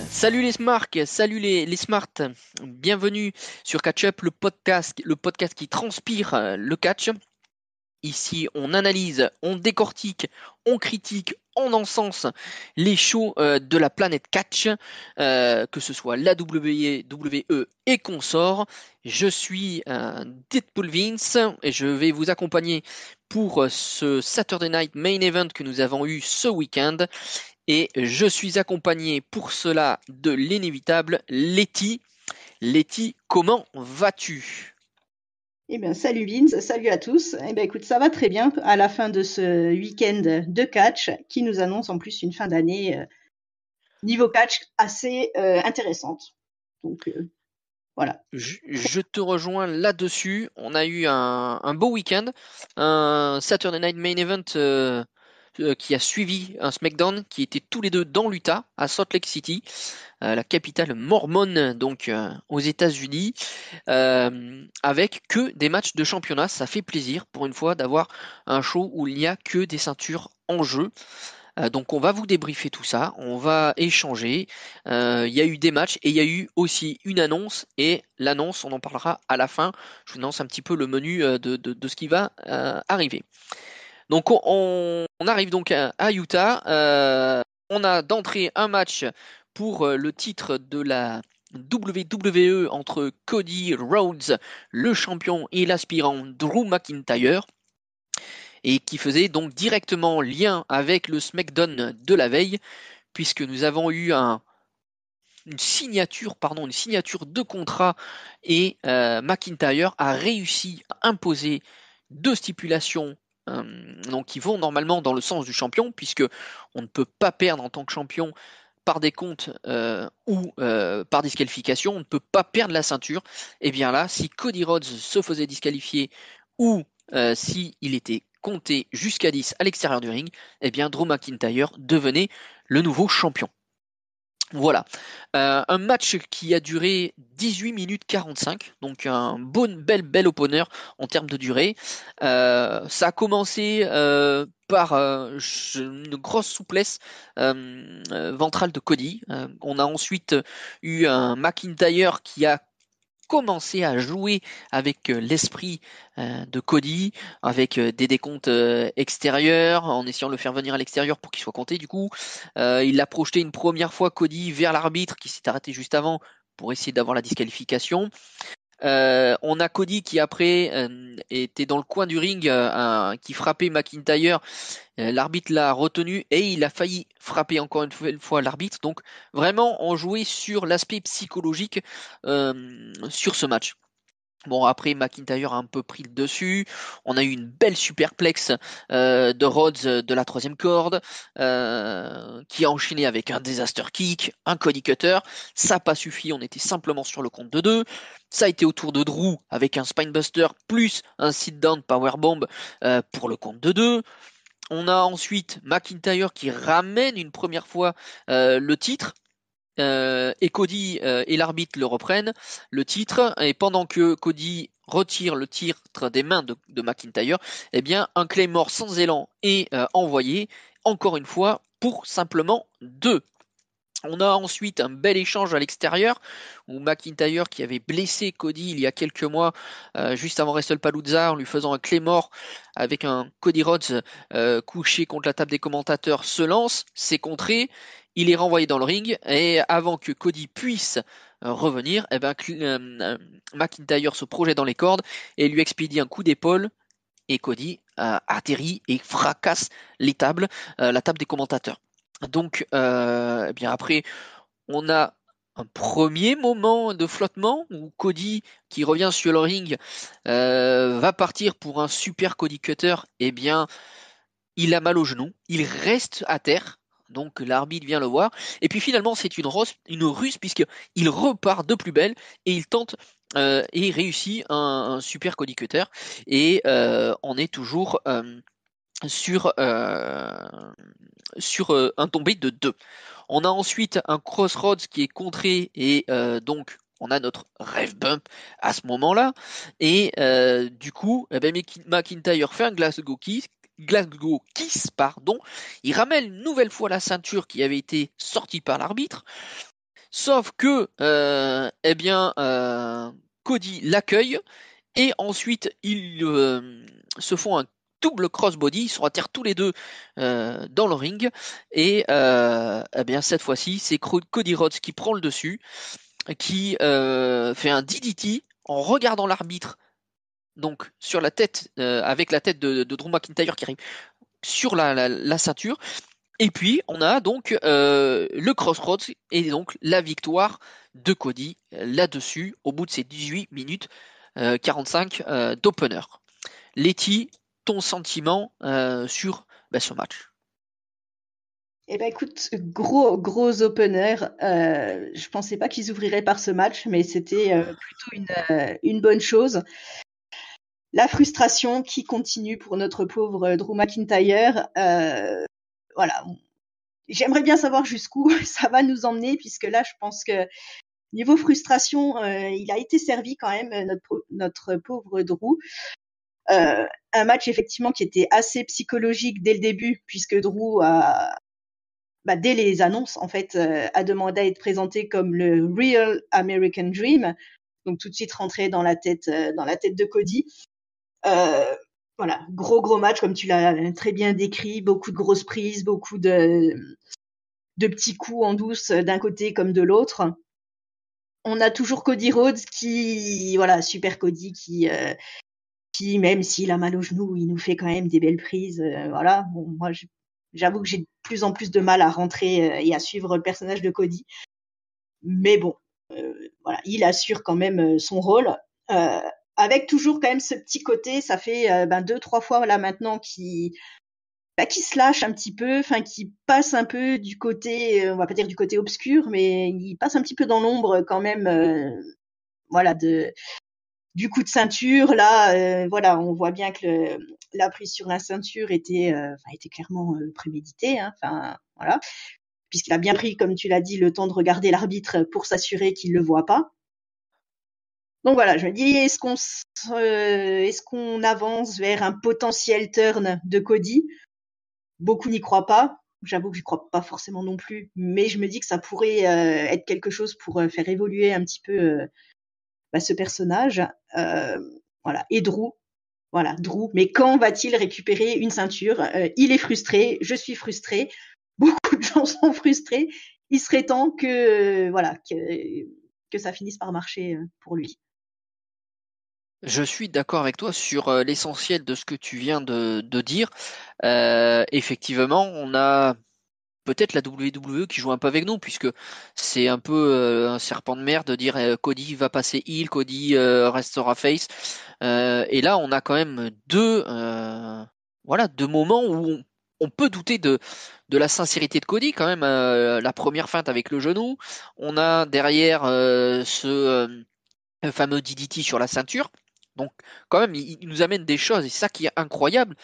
Salut les Smarts, salut les Smarts, bienvenue sur Catch Up, le podcast qui transpire le catch. Ici, on analyse, on décortique, on critique, on encense les shows de la planète catch, que ce soit la WWE et consorts. Je suis Deadpool Vince et je vais vous accompagner pour ce Saturday Night Main Event que nous avons eu ce week-end. Et je suis accompagné pour cela de l'inévitable Letty. Letty, comment vas-tu? Eh bien, salut Vince, salut à tous. Eh bien, écoute, ça va très bien à la fin de ce week-end de catch qui nous annonce en plus une fin d'année niveau catch assez intéressante. Donc, voilà. Je te rejoins là-dessus. On a eu un beau week-end, un Saturday Night Main Event qui a suivi un SmackDown qui étaient tous les deux dans l'Utah, à Salt Lake City, la capitale mormone donc aux États-Unis, avec que des matchs de championnat. Ça fait plaisir pour une fois d'avoir un show où il n'y a que des ceintures en jeu. Donc on va vous débriefer tout ça, on va échanger. Il y a eu des matchs et il y a eu aussi une annonce. Et l'annonce, on en parlera à la fin. Je vous annonce un petit peu le menu de ce qui va arriver. Donc on arrive donc à Utah. On a d'entrée un match pour le titre de la WWE entre Cody Rhodes, le champion, et l'aspirant Drew McIntyre, et qui faisait donc directement lien avec le SmackDown de la veille, puisque nous avons eu une signature de contrat, et McIntyre a réussi à imposer deux stipulations donc qui vont normalement dans le sens du champion, puisque on ne peut pas perdre en tant que champion par décompte ou par disqualification, on ne peut pas perdre la ceinture. Et bien là, si Cody Rhodes se faisait disqualifier ou si il était compté jusqu'à 10 à l'extérieur du ring, et bien Drew McIntyre devenait le nouveau champion. Voilà. Un match qui a duré 18 minutes 45, donc un bel opener en termes de durée. Ça a commencé par une grosse souplesse ventrale de Cody. On a ensuite eu un McIntyre qui a commencé à jouer avec l'esprit de Cody, avec des décomptes extérieurs, en essayant de le faire venir à l'extérieur pour qu'il soit compté. Du coup, il a projeté une première fois Cody vers l'arbitre qui s'est arrêté juste avant pour essayer d'avoir la disqualification. On a Cody qui après était dans le coin du ring, qui frappait McIntyre. L'arbitre l'a retenu et il a failli frapper encore une fois l'arbitre. Donc vraiment, on jouait sur l'aspect psychologique sur ce match. Bon, après, McIntyre a un peu pris le dessus. On a eu une belle superplex de Rhodes de la troisième corde, qui a enchaîné avec un disaster kick, un Cody Cutter. Ça n'a pas suffi, on était simplement sur le compte de 2. Ça a été au tour de Drew avec un Spinebuster plus un sit-down powerbomb pour le compte de 2. On a ensuite McIntyre qui ramène une première fois le titre, et Cody et l'arbitre le reprennent, le titre, et pendant que Cody retire le titre des mains de McIntyre, eh bien un Claymore sans élan est envoyé, encore une fois, pour simplement 2. On a ensuite un bel échange à l'extérieur où McIntyre, qui avait blessé Cody il y a quelques mois, juste avant WrestlePalooza, en lui faisant un Claymore avec un Cody Rhodes couché contre la table des commentateurs, se lance, c'est contré, il est renvoyé dans le ring, et avant que Cody puisse revenir, eh ben, McIntyre se projette dans les cordes et lui expédie un coup d'épaule, et Cody atterrit et fracasse la table des commentateurs. Donc, eh bien après, on a un premier moment de flottement où Cody, qui revient sur le ring, va partir pour un super Cody Cutter. Eh bien, il a mal au genou, il reste à terre. Donc l'arbitre vient le voir. Et puis finalement, c'est une ruse puisqu'il repart de plus belle et il tente et réussit un super Cody Cutter. Et on est toujours sur, un tombé de 2. On a ensuite un Crossroads qui est contré, et donc on a notre Ref Bump à ce moment-là. Et du coup, eh ben, McIntyre fait un Glasgow Kiss, pardon. Il ramène une nouvelle fois la ceinture qui avait été sortie par l'arbitre. Sauf que, Cody l'accueille et ensuite ils se font un double crossbody. Ils sont à terre tous les deux dans le ring et cette fois-ci c'est Cody Rhodes qui prend le dessus, qui fait un DDT en regardant l'arbitre. Donc sur la tête, avec la tête de Drew McIntyre qui arrive sur la ceinture. Et puis on a donc le Crossroads et donc la victoire de Cody là-dessus au bout de ces 18 minutes 45 d'opener. Letty, ton sentiment sur ce match? Eh ben écoute, gros opener. Je pensais pas qu'ils ouvriraient par ce match, mais c'était plutôt une bonne chose. La frustration qui continue pour notre pauvre Drew McIntyre. Voilà. J'aimerais bien savoir jusqu'où ça va nous emmener, puisque là, je pense que niveau frustration, il a été servi quand même, notre pauvre Drew. Un match effectivement qui était assez psychologique dès le début, puisque Drew dès les annonces, en fait, a demandé à être présenté comme le Real American Dream. Donc tout de suite rentré dans la tête de Cody. Voilà, gros match comme tu l'as très bien décrit, beaucoup de grosses prises, beaucoup de petits coups en douce d'un côté comme de l'autre. On a toujours Cody Rhodes super Cody qui même s'il a mal au genou, il nous fait quand même des belles prises. Voilà, bon, moi j'avoue que j'ai de plus en plus de mal à rentrer et à suivre le personnage de Cody, mais bon, voilà, il assure quand même son rôle. Avec toujours quand même ce petit côté, ça fait 2-3 fois là maintenant qui se lâche un petit peu, enfin qui passe un peu du côté, on va pas dire du côté obscur, mais il passe un petit peu dans l'ombre quand même, voilà, du coup de ceinture. Là, voilà, on voit bien que la prise sur la ceinture était clairement préméditée, hein, enfin voilà, puisqu'il a bien pris, comme tu l'as dit, le temps de regarder l'arbitre pour s'assurer qu'il le voit pas. Donc voilà, je me dis, est-ce qu'on avance vers un potentiel turn de Cody? Beaucoup n'y croient pas. J'avoue que j'y crois pas forcément non plus, mais je me dis que ça pourrait être quelque chose pour faire évoluer un petit peu ce personnage. Voilà. Et Drew, voilà, Drew. Mais quand va-t-il récupérer une ceinture? Il est frustré, je suis frustré, beaucoup de gens sont frustrés. Il serait temps que ça finisse par marcher pour lui. Je suis d'accord avec toi sur l'essentiel de ce que tu viens de dire. Effectivement, on a peut-être la WWE qui joue un peu avec nous, puisque c'est un peu un serpent de mer de dire Cody va passer heel, Cody restera face. Et là, on a quand même deux moments où on peut douter de la sincérité de Cody quand même. La première feinte avec le genou, on a derrière fameux DDT sur la ceinture. Donc quand même, il nous amène des choses, et c'est ça qui est incroyable.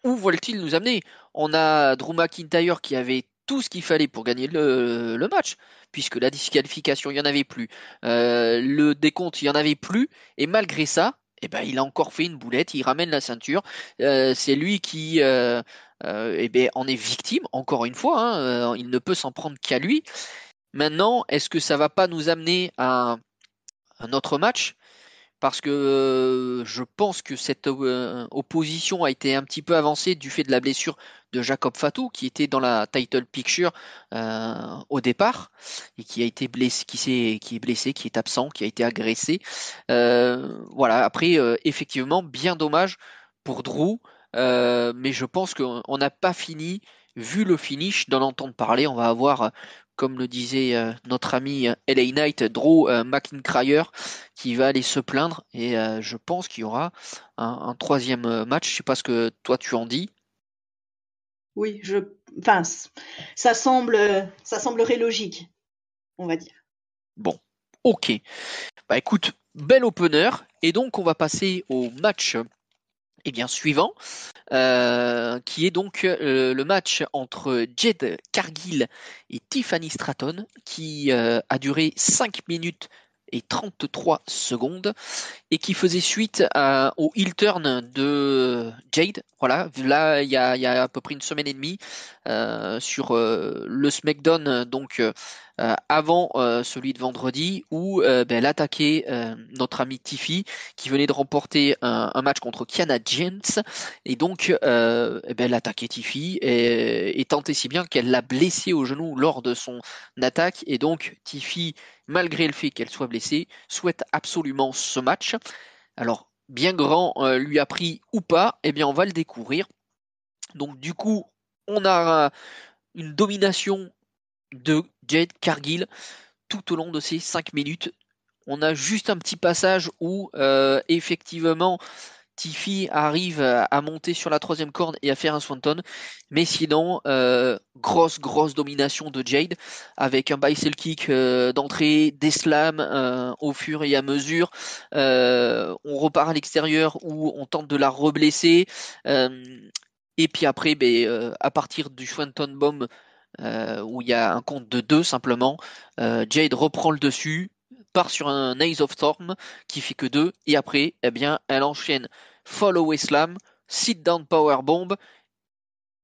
Où veulent-ils nous amener? On a Drew McIntyre qui avait tout ce qu'il fallait pour gagner le match, puisque la disqualification, il n'y en avait plus. Le décompte, il n'y en avait plus. Et malgré ça, il a encore fait une boulette, il ramène la ceinture. C'est lui qui en est victime, encore une fois. Hein, il ne peut s'en prendre qu'à lui. Maintenant, est-ce que ça va pas nous amener à un autre match? Parce que je pense que cette opposition a été un petit peu avancée du fait de la blessure de Jacob Fatou, qui était dans la title picture au départ et qui a été blessé, qui est blessé, qui est absent, qui a été agressé. Voilà. Après, effectivement, bien dommage pour Drew, mais je pense qu'on n'a pas fini. Vu le finish, d'en entendre parler, on va avoir, comme le disait notre ami LA Knight, Drew McIntyre, qui va aller se plaindre, et je pense qu'il y aura un troisième match. Je sais pas ce que toi tu en dis. Oui, enfin, ça semblerait logique, on va dire. Bon, ok. Bah écoute, bel opener, et donc on va passer au match suivant, qui est donc le match entre Jade Cargill et Tiffany Stratton, qui a duré 5 minutes et 33 secondes et qui faisait suite au heel turn de Jade. Voilà, là il y a à peu près une semaine et demie sur le SmackDown, donc avant celui de vendredi, où elle attaquait notre amie Tiffy qui venait de remporter un match contre Kiana James et donc elle attaquait Tiffy et tant et si bien qu'elle l'a blessée au genou lors de son attaque et donc Tiffy, malgré le fait qu'elle soit blessée, souhaite absolument ce match. Alors, bien grand lui a pris ou pas, eh bien on va le découvrir. Donc du coup, on a une domination de Jade Cargill tout au long de ces 5 minutes. On a juste un petit passage où effectivement Tiffy arrive à monter sur la troisième corde et à faire un swanton. Mais sinon, grosse domination de Jade avec un bicycle kick d'entrée, des slams au fur et à mesure. On repart à l'extérieur où on tente de la reblesser. Et puis après, à partir du swanton bomb où il y a un compte de 2 simplement, Jade reprend le dessus, part sur un Ace of Storm qui fait que 2 et après, eh bien, elle enchaîne Follow Slam, Sit Down Power Bomb,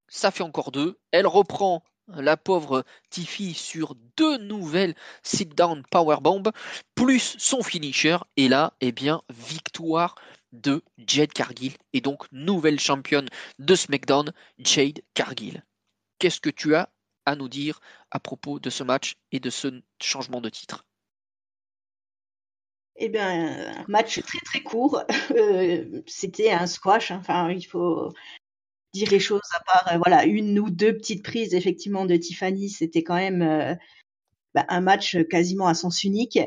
ça fait encore 2. Elle reprend la pauvre Tiffy sur 2 nouvelles Sit Down Power Bomb, plus son finisher, et là, eh bien, victoire de Jade Cargill, et donc nouvelle championne de SmackDown, Jade Cargill. Qu'est-ce que tu as à nous dire à propos de ce match et de ce changement de titre? Eh bien, un match très très court. C'était un squash. Enfin, il faut dire les choses à part voilà une ou deux petites prises effectivement de Tiffany. C'était quand même un match quasiment à sens unique.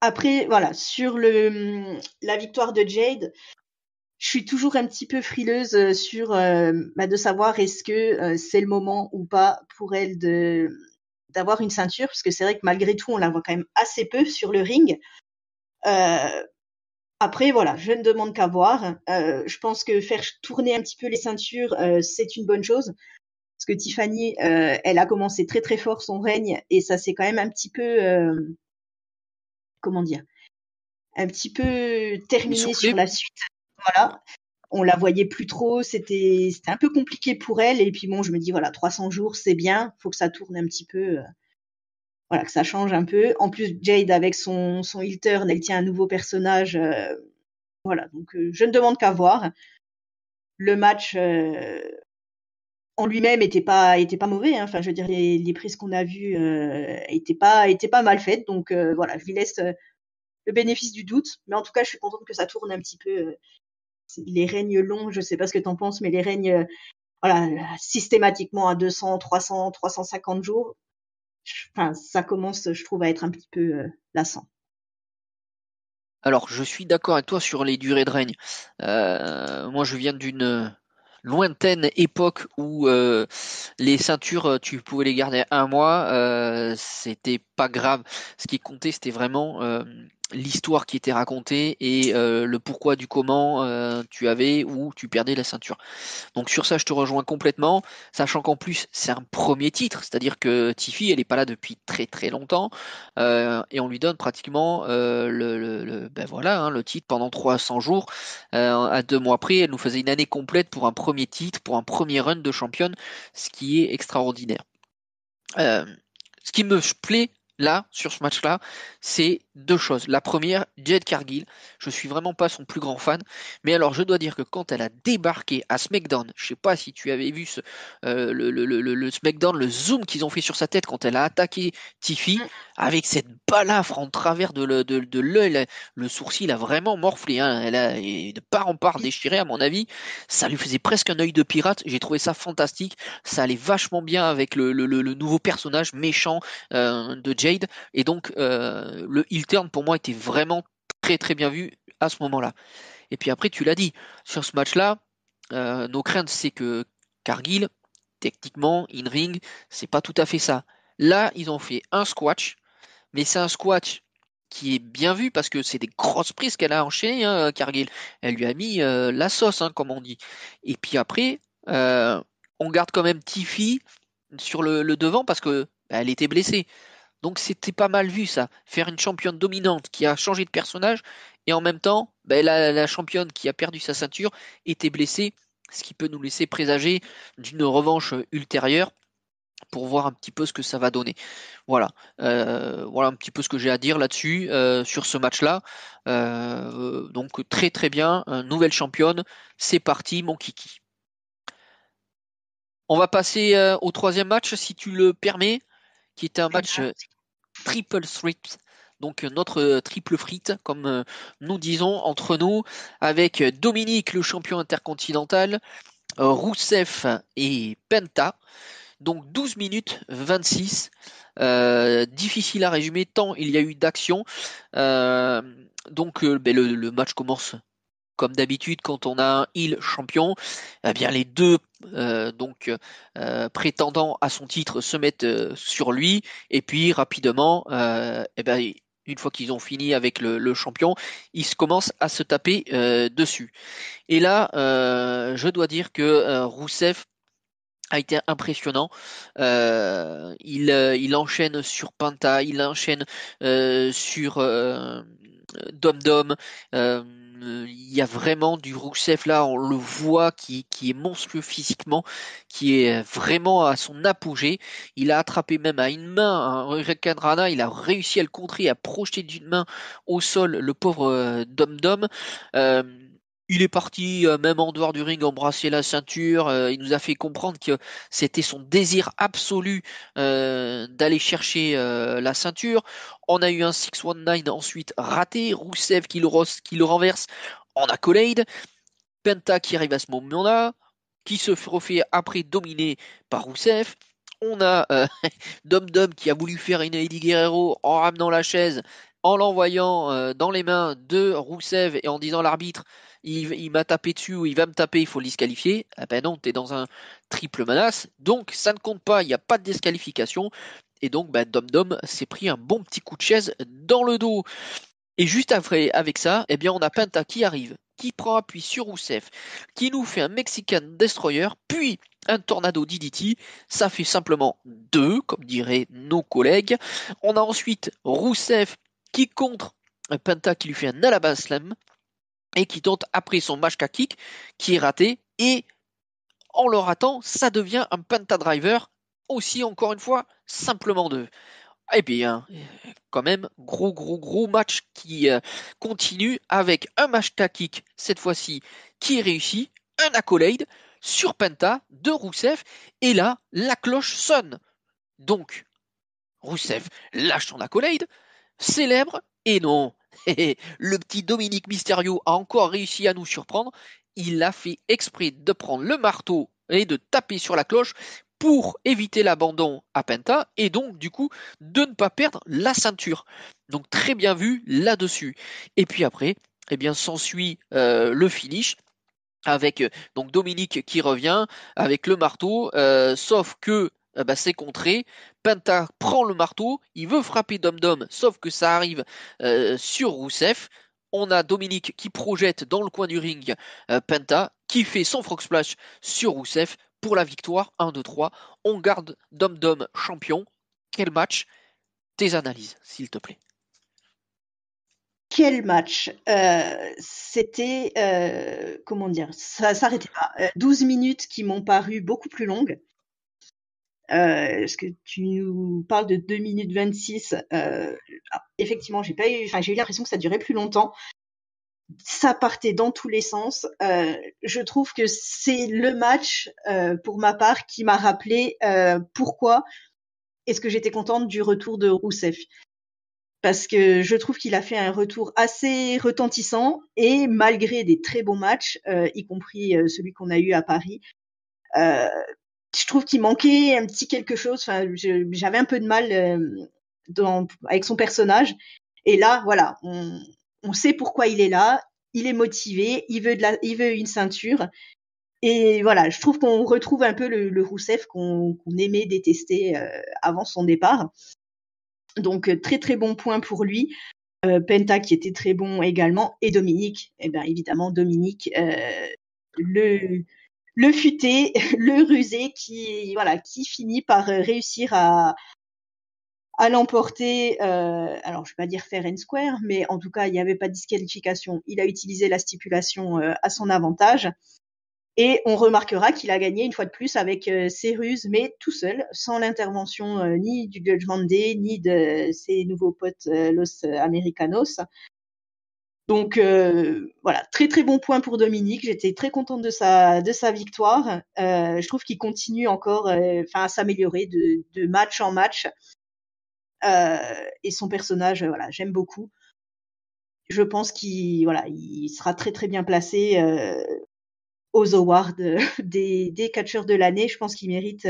Après, voilà, sur la victoire de Jade, je suis toujours un petit peu frileuse sur de savoir est-ce que c'est le moment ou pas pour elle d'avoir une ceinture, parce que c'est vrai que malgré tout, on la voit quand même assez peu sur le ring. Après, voilà, je ne demande qu'à voir. Je pense que faire tourner un petit peu les ceintures, c'est une bonne chose. Parce que Tiffany, elle a commencé très très fort son règne et ça s'est quand même un petit peu, comment dire, un petit peu terminé sur Essoufflé? la suite. Voilà, on la voyait plus trop, c'était un peu compliqué pour elle. Et puis bon, je me dis voilà, 300 jours, c'est bien, faut que ça tourne un petit peu, voilà, que ça change un peu. En plus, Jade avec son heel turn, elle tient un nouveau personnage, voilà. Donc je ne demande qu'à voir. Le match en lui-même était pas mauvais. Hein. Enfin, je veux dire, les prises qu'on a vues étaient pas mal faites. Donc voilà, je lui laisse le bénéfice du doute. Mais en tout cas, je suis contente que ça tourne un petit peu. Les règnes longs, je sais pas ce que t'en penses, mais les règnes voilà, systématiquement à 200, 300, 350 jours, enfin, ça commence, je trouve, à être un petit peu lassant. Alors, je suis d'accord avec toi sur les durées de règne. Moi, je viens d'une lointaine époque où les ceintures, tu pouvais les garder un mois, c'était pas grave. Ce qui comptait, c'était vraiment l'histoire qui était racontée et le pourquoi du comment tu avais ou tu perdais la ceinture. Donc sur ça, je te rejoins complètement, sachant qu'en plus, c'est un premier titre, c'est-à-dire que Tiffy, elle n'est pas là depuis très très longtemps, et on lui donne pratiquement voilà, hein, le titre pendant 300 jours. À 2 mois après, elle nous faisait une année complète pour un premier titre, pour un premier run de championne, ce qui est extraordinaire. Euh, Ce qui me plaît là, sur ce match-là, c'est 2 choses. La première, Jade Cargill. Je suis vraiment pas son plus grand fan. Mais alors, je dois dire que quand elle a débarqué à SmackDown, je sais pas si tu avais vu le SmackDown, le zoom qu'ils ont fait sur sa tête quand elle a attaqué Tiffy, Mm. avec cette balafre en travers de l'œil, le sourcil a vraiment morflé. Hein. Elle a et de part en part déchiré, à mon avis. Ça lui faisait presque un œil de pirate. J'ai trouvé ça fantastique. Ça allait vachement bien avec le nouveau personnage méchant de Jade. Et donc, le heel turn pour moi était vraiment très très bien vu à ce moment-là. Et puis après, tu l'as dit, sur ce match-là, nos craintes, c'est que Cargill, techniquement, in-ring, c'est pas tout à fait ça. Là, ils ont fait un squash, mais c'est un squash qui est bien vu parce que c'est des grosses prises qu'elle a enchaînées, hein, Cargill. Elle lui a mis la sauce, hein, comme on dit. Et puis après, on garde quand même Tiffy sur le devant parce que elle était blessée. Donc c'était pas mal vu ça, faire une championne dominante qui a changé de personnage et en même temps, ben, la championne qui a perdu sa ceinture était blessée, ce qui peut nous laisser présager d'une revanche ultérieure pour voir un petit peu ce que ça va donner. Voilà, voilà un petit peu ce que j'ai à dire là-dessus sur ce match-là. Donc très très bien, nouvelle championne, c'est parti mon kiki. On va passer au troisième match si tu le permets, qui était un match triple threat. Donc notre triple frite, comme nous disons entre nous, avec Dominique le champion intercontinental, Rousseff et Penta. Donc 12 minutes 26. Difficile à résumer tant il y a eu d'action. Donc ben, le match commence comme d'habitude quand on a un heel champion. Eh bien les deux prétendants à son titre se mettent sur lui et puis rapidement eh ben, une fois qu'ils ont fini avec le champion, ils commencent à se taper dessus. Et là, je dois dire que Rousseff a été impressionnant. Il enchaîne sur Penta, il enchaîne sur Dom Dom. Il y a vraiment du Rousseff là, on le voit qui est monstrueux physiquement, qui est vraiment à son apogée. Il a attrapé même à une main un Hurricane Rana, il a réussi à le contrer, à projeter d'une main au sol le pauvre Dom Dom. Euh, il est parti même en dehors du ring embrasser la ceinture. Il nous a fait comprendre que c'était son désir absolu d'aller chercher la ceinture. On a eu un 619 ensuite raté. Rousseff qui le renverse en accolade. Penta qui arrive à ce moment-là, qui se refait après dominer par Rousseff. On a Dom Dom qui a voulu faire une Eddie Guerrero en ramenant la chaise, en l'envoyant dans les mains de Rousseff et en disant à l'arbitre il m'a tapé dessus ou il va me taper, il faut le disqualifier. Ah ben non, t'es dans un triple menace, donc ça ne compte pas, il n'y a pas de disqualification. Et donc ben, Dom Dom s'est pris un bon petit coup de chaise dans le dos. Et juste après, avec ça, eh bien, on a Penta qui arrive, qui prend appui sur Rousseff, qui nous fait un Mexican Destroyer, puis un Tornado DDT. Ça fait simplement deux, comme diraient nos collègues. On a ensuite Rousseff qui contre Penta qui lui fait un Alabama Slam et qui tente après son Mashka Kick qui est raté. Et en le ratant, ça devient un Penta Driver, aussi encore une fois, simplement deux. Eh bien, quand même, gros match qui continue avec un match tactique, cette fois-ci, qui est réussi, un accolade sur Penta de Rousseff, et là, la cloche sonne. Donc, Rousseff lâche son accolade, célèbre, et non, le petit Dominique Mysterio a encore réussi à nous surprendre, il a fait exprès de prendre le marteau et de taper sur la cloche pour éviter l'abandon à Penta et donc du coup de ne pas perdre la ceinture. Donc très bien vu là-dessus. Et puis après, eh bien s'ensuit le finish avec donc Dominique qui revient avec le marteau, sauf que bah, c'est contré. Penta prend le marteau, il veut frapper Dom Dom, sauf que ça arrive sur Rousseff. On a Dominique qui projette dans le coin du ring Penta, qui fait son frog splash sur Rousseff pour la victoire 1-2-3. On garde Dom Dom champion. Quel match? Tes analyses, s'il te plaît. Quel match! C'était, comment dire? Ça s'arrêtait pas. 12 minutes qui m'ont paru beaucoup plus longues. Parce que tu nous parles de 2 minutes 26. Effectivement, j'ai eu l'impression que ça durait plus longtemps. Ça partait dans tous les sens. Je trouve que c'est le match, pour ma part, qui m'a rappelé pourquoi est-ce que j'étais contente du retour de Rousseff. Parce que je trouve qu'il a fait un retour assez retentissant et malgré des très bons matchs, y compris celui qu'on a eu à Paris, euh, je trouve qu'il manquait un petit quelque chose. Enfin, j'avais un peu de mal avec son personnage. Et là, voilà, on sait pourquoi il est là. Il est motivé, il veut une ceinture. Et voilà, je trouve qu'on retrouve un peu le Rousseff qu'on aimait détester avant son départ. Donc très très bon point pour lui. Penta qui était très bon également et Dominique, eh bien évidemment Dominique, le futé, le rusé qui finit par réussir à à l'emporter. Alors, je vais pas dire fair and square, mais en tout cas, il n'y avait pas de disqualification. Il a utilisé la stipulation à son avantage. Et on remarquera qu'il a gagné une fois de plus avec ses ruses, mais tout seul, sans l'intervention ni du Judgment Day, ni de ses nouveaux potes Los Americanos. Donc voilà, très très bon point pour Dominique. J'étais très contente de sa victoire. Je trouve qu'il continue encore, à s'améliorer de match en match. Et son personnage, voilà, j'aime beaucoup. Je pense il sera très très bien placé aux awards des catcheurs de l'année. Je pense qu'il mérite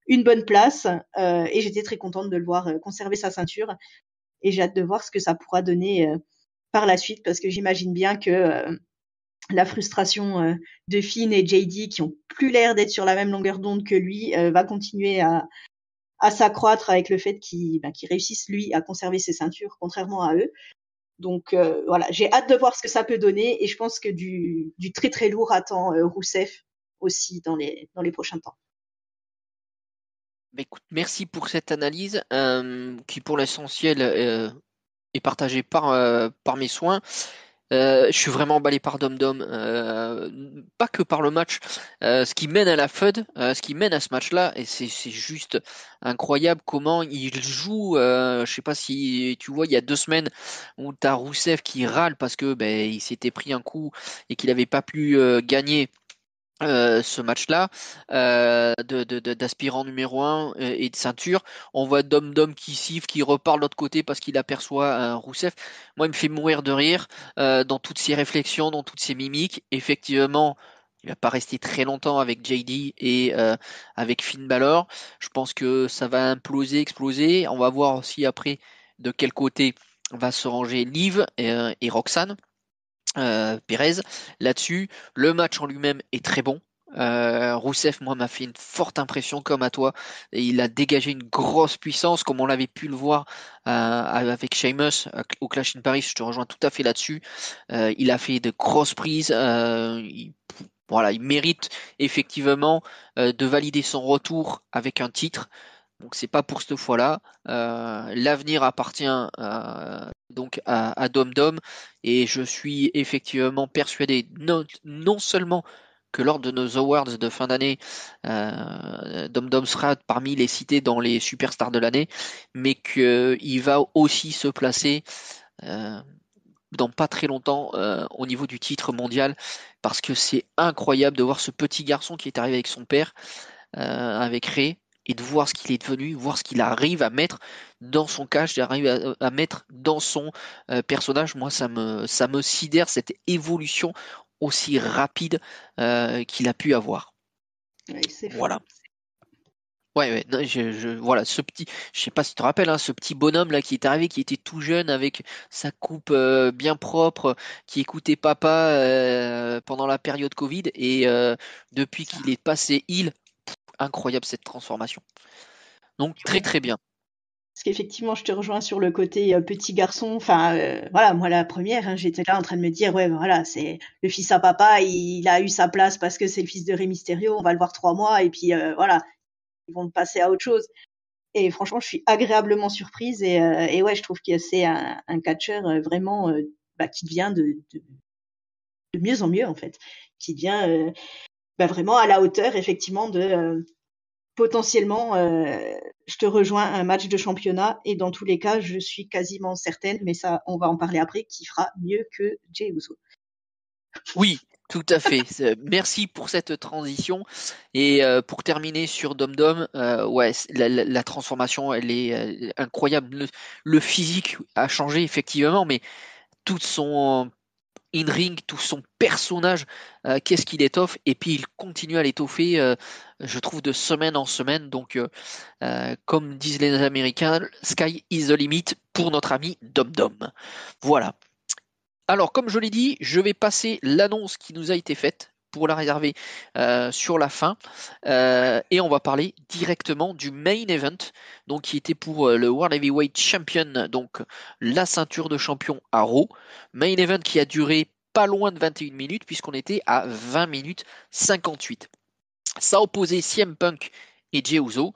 une bonne place. Et j'étais très contente de le voir conserver sa ceinture. Et j'ai hâte de voir ce que ça pourra donner par la suite, parce que j'imagine bien que la frustration de Finn et JD, qui ont plus l'air d'être sur la même longueur d'onde que lui, va continuer à s'accroître avec le fait qu'il réussisse lui à conserver ses ceintures, contrairement à eux. Donc voilà, j'ai hâte de voir ce que ça peut donner, et je pense que du très très lourd attend Rousseff aussi dans les prochains temps. Bah, écoute, merci pour cette analyse qui pour l'essentiel est partagée par mes soins. Je suis vraiment emballé par Dom Dom, pas que par le match, ce qui mène à la FUD, ce qui mène à ce match-là, et c'est juste incroyable comment il joue. Je sais pas si tu vois, il y a 2 semaines où t'as Rousseff qui râle parce que il s'était pris un coup et qu'il n'avait pas pu gagner ce match-là d'aspirant numéro 1 et de ceinture. On voit Dom Dom qui siffle, qui repart de l'autre côté parce qu'il aperçoit Rousseff. Moi, il me fait mourir de rire dans toutes ses réflexions, dans toutes ses mimiques. Effectivement, il va pas rester très longtemps avec JD et avec Finn Balor. Je pense que ça va imploser, exploser. On va voir aussi après de quel côté va se ranger Liv et Roxanne. Pérez là-dessus. Le match en lui-même est très bon. Rousseff, moi, m'a fait une forte impression comme à toi. Et il a dégagé une grosse puissance, comme on l'avait pu le voir avec Sheamus au Clash in Paris. Je te rejoins tout à fait là-dessus. Il a fait de grosses prises. Voilà, il mérite effectivement de valider son retour avec un titre. Donc c'est pas pour cette fois-là. L'avenir appartient donc à Dom Dom, et je suis effectivement persuadé non seulement que lors de nos awards de fin d'année, Dom Dom sera parmi les cités dans les superstars de l'année, mais qu'il va aussi se placer euh, dans pas très longtemps au niveau du titre mondial, parce que c'est incroyable de voir ce petit garçon qui est arrivé avec son père avec Ray, et de voir ce qu'il est devenu, voir ce qu'il arrive à mettre dans son cache, arrive à mettre dans son personnage. Moi, ça me sidère cette évolution aussi rapide qu'il a pu avoir. Oui, c'est fou. Voilà. Ouais, ouais, non, voilà, je sais pas si tu te rappelles, hein, ce petit bonhomme là qui est arrivé, qui était tout jeune avec sa coupe bien propre, qui écoutait papa pendant la période Covid, et depuis Ça. qu'il est passé incroyable cette transformation. Donc très très bien. Parce qu'effectivement, je te rejoins sur le côté petit garçon. Enfin, voilà, moi la première, hein, j'étais là en train de me dire, ouais, voilà, c'est le fils à papa, il a eu sa place parce que c'est le fils de Rey Mysterio. On va le voir 3 mois et puis voilà, ils vont passer à autre chose. Et franchement, je suis agréablement surprise, et ouais, je trouve que c'est un catcheur vraiment qui devient de mieux en mieux en fait, qui devient vraiment à la hauteur effectivement de potentiellement, je te rejoins, un match de championnat, et dans tous les cas, je suis quasiment certaine, mais ça, on va en parler après, qu'il fera mieux que Jey Uso. Oui, tout à fait. Merci pour cette transition. Et pour terminer sur Dom Dom, ouais, la transformation, elle est incroyable. Le physique a changé effectivement, mais tout son in-ring, tout son personnage, qu'est-ce qu'il étoffe, et puis il continue à l'étoffer, je trouve, de semaine en semaine. Donc, comme disent les Américains, sky is the limit pour notre ami Dom Dom. Voilà. Alors, comme je l'ai dit, je vais passer l'annonce qui nous a été faite pour la réserver sur la fin, et on va parler directement du main event, donc qui était pour le World Heavyweight Champion, donc la ceinture de champion à Raw. Main event qui a duré pas loin de 21 minutes, puisqu'on était à 20 minutes 58. Ça opposait CM Punk et Jey Uso.